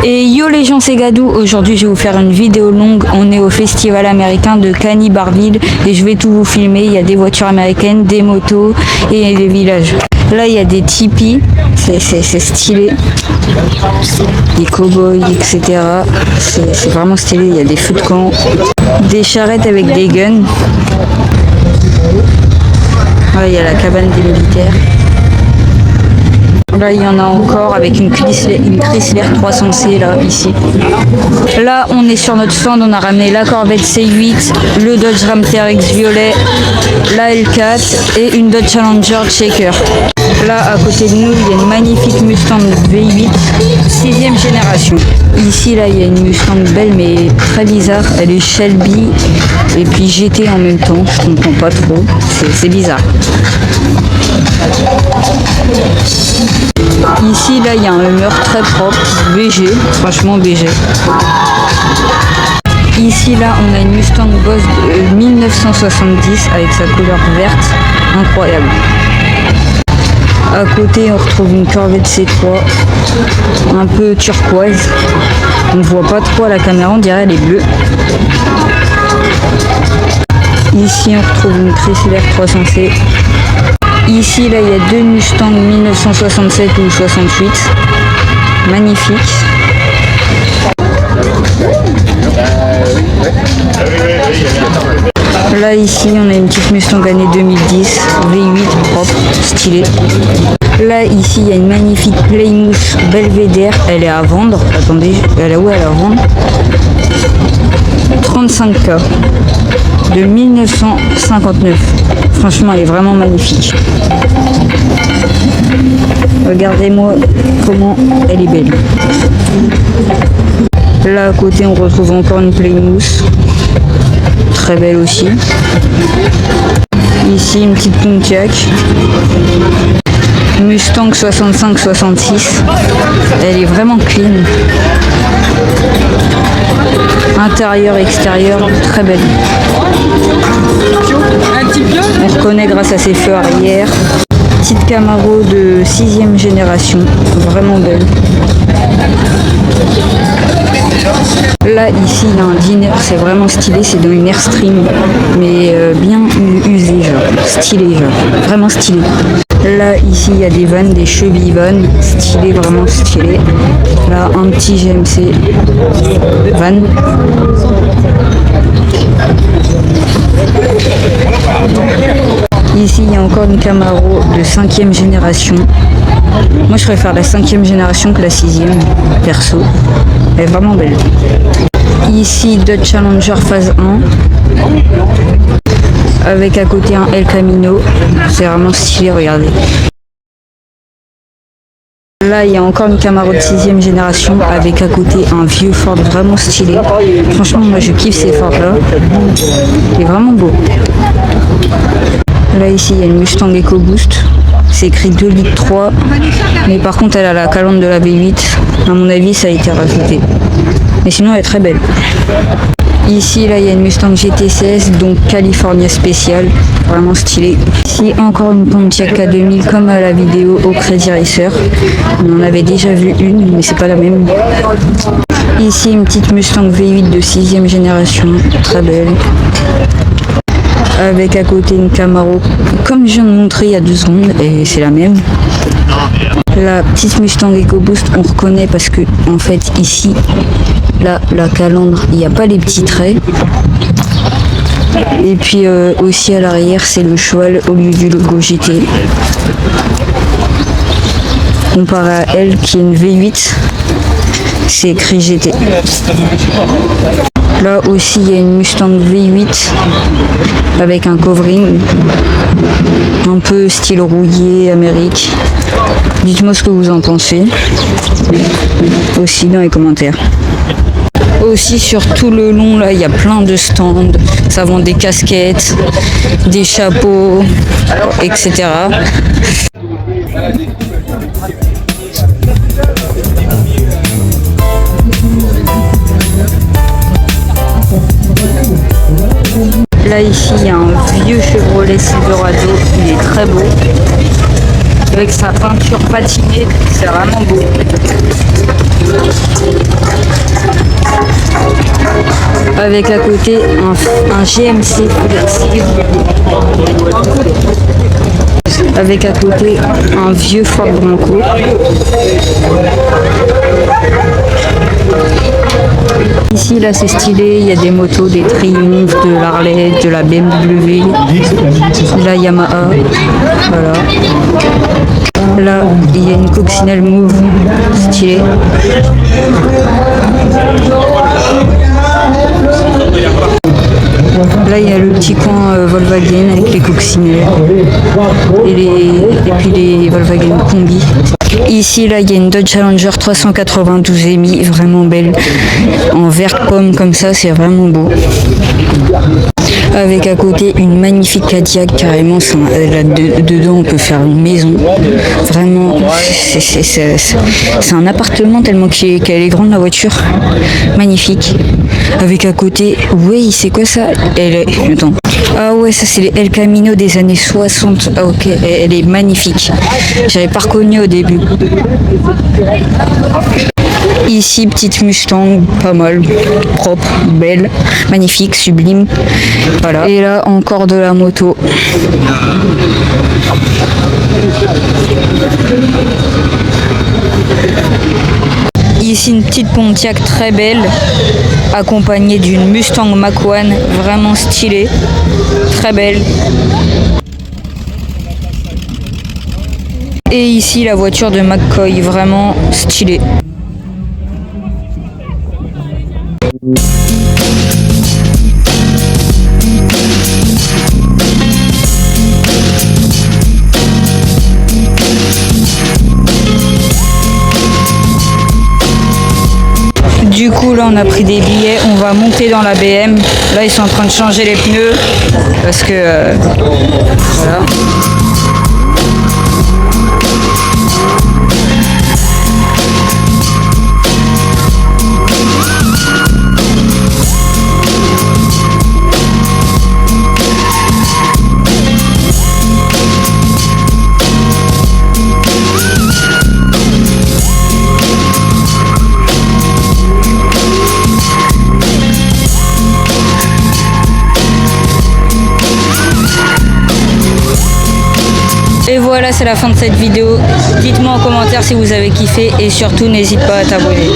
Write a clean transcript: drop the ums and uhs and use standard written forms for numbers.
Et yo les gens, c'est Gadou. Aujourd'hui je vais vous faire une vidéo longue. On est au festival américain de Canny-Barville et je vais tout vous filmer. Il y a des voitures américaines, des motos et des villages. Là il y a des tipis, c'est stylé. Des cow-boys, etc. C'est vraiment stylé. Il y a des feux de camp, des charrettes avec des guns. Là il y a la cabane des militaires. Là, il y en a encore avec une Chrysler 300C là, ici. Là, on est sur notre stand, on a ramené la Corvette C8, le Dodge Ram TRX violet, la L4 et une Dodge Challenger Shaker. Là, à côté de nous, il y a une magnifique Mustang V8, 6e génération. Ici, là, il y a une Mustang belle mais très bizarre. Elle est Shelby et puis GT en même temps. Je comprends pas trop. C'est bizarre. Ici, là, il y a un Hummer très propre, BG, franchement BG. Ici, là, on a une Mustang Boss de 1970 avec sa couleur verte, incroyable. À côté, on retrouve une Corvette C3, un peu turquoise. On ne voit pas trop à la caméra, on dirait elle est bleue. Ici, on retrouve une Chrysler 300C. Ici, là, il y a deux Mustang 1967 ou 68. Magnifique. Là, ici, on a une petite Mustang année 2010, V8 propre, stylée. Là, ici, il y a une magnifique Plymouth Belvedere. Elle est à vendre. Attendez, elle est où elle est à vendre? 35K. De 1959. Franchement, elle est vraiment magnifique. Regardez-moi comment elle est belle. Là, à côté, on retrouve encore une Plymouth. Très belle aussi. Ici, une petite Pontiac. Mustang 65-66. Elle est vraiment clean. Intérieur, extérieur, très belle. On reconnaît grâce à ses feux arrière. Petite Camaro de 6e génération, vraiment belle. Là, ici, il y a un dîner, c'est vraiment stylé, c'est dans une Airstream, mais bien usé, genre, stylé, genre, vraiment stylé. Là, ici, il y a des vannes, des Chevy vannes, stylé, vraiment stylé. Là, un petit GMC van. Ici, il y a encore une Camaro de 5e génération. Moi, je préfère la 5e génération que la 6e, perso. Elle est vraiment belle. Ici, Dodge Challenger phase 1. Avec à côté un El Camino. C'est vraiment stylé, regardez. Là, il y a encore une Camaro de 6e génération avec à côté un vieux Ford vraiment stylé. Franchement, moi, je kiffe ces Ford là. Il est vraiment beau. Là, ici, il y a une Mustang EcoBoost. C'est écrit 2 litres 3. Mais par contre, elle a la calandre de la V8. À mon avis, ça a été rajouté. Mais sinon, elle est très belle. Ici, là, il y a une Mustang GT16, donc California Special, vraiment stylé. Ici, encore une Pontiac K2000 comme à la vidéo au Crazy Racer. On en avait déjà vu une, mais c'est pas la même. Ici, une petite Mustang V8 de 6e génération, très belle. Avec à côté une Camaro, comme je viens de montrer il y a 2 secondes, et c'est la même. La petite Mustang EcoBoost, on reconnaît parce que, en fait, ici, là, la calandre, il n'y a pas les petits traits. Et puis aussi à l'arrière, c'est le cheval au lieu du logo GT. Comparé à elle, qui est une V8, c'est écrit GT. Là aussi, il y a une Mustang V8 avec un covering un peu style rouillé, Amérique. Dites-moi ce que vous en pensez aussi dans les commentaires. Aussi sur tout le long, là, il y a plein de stands. Ça vend des casquettes, des chapeaux, etc. Là, ici, il y a un vieux Chevrolet Silverado, il est très beau. Avec sa peinture patinée, c'est vraiment beau. Avec à côté un GMC avec à côté un vieux Ford Bronco. Ici là c'est stylé, il y a des motos, des Triumph, de l'Harley, de la BMW, de la Yamaha, voilà. Là il y a une coccinelle Move stylée. Là il y a le petit coin Volkswagen avec les coccinelles et puis les Volkswagen Combi. Ici là il y a une Dodge Challenger 392 EMI, vraiment belle, en vert pomme comme ça, c'est vraiment beau. Avec à côté une magnifique Cadillac, carrément, là, dedans on peut faire une maison. Vraiment, c'est un appartement tellement qu'elle est grande la voiture. Magnifique. Avec à côté, oui, c'est quoi ça? Attends. Ah ouais, ça c'est les El Camino des années 60. Ah ok, elle est magnifique. J'avais pas reconnu au début. Ici, petite Mustang, pas mal, propre, belle, magnifique, sublime. Voilà. Et là, encore de la moto. Ici, une petite Pontiac très belle, accompagnée d'une Mustang Mach-1, vraiment stylée, très belle. Et ici, la voiture de McCoy, vraiment stylée. Du coup là on a pris des billets, on va monter dans la BM. Là ils sont en train de changer les pneus parce que voilà. Et voilà, c'est la fin de cette vidéo. Dites-moi en commentaire si vous avez kiffé et surtout n'hésite pas à t'abonner.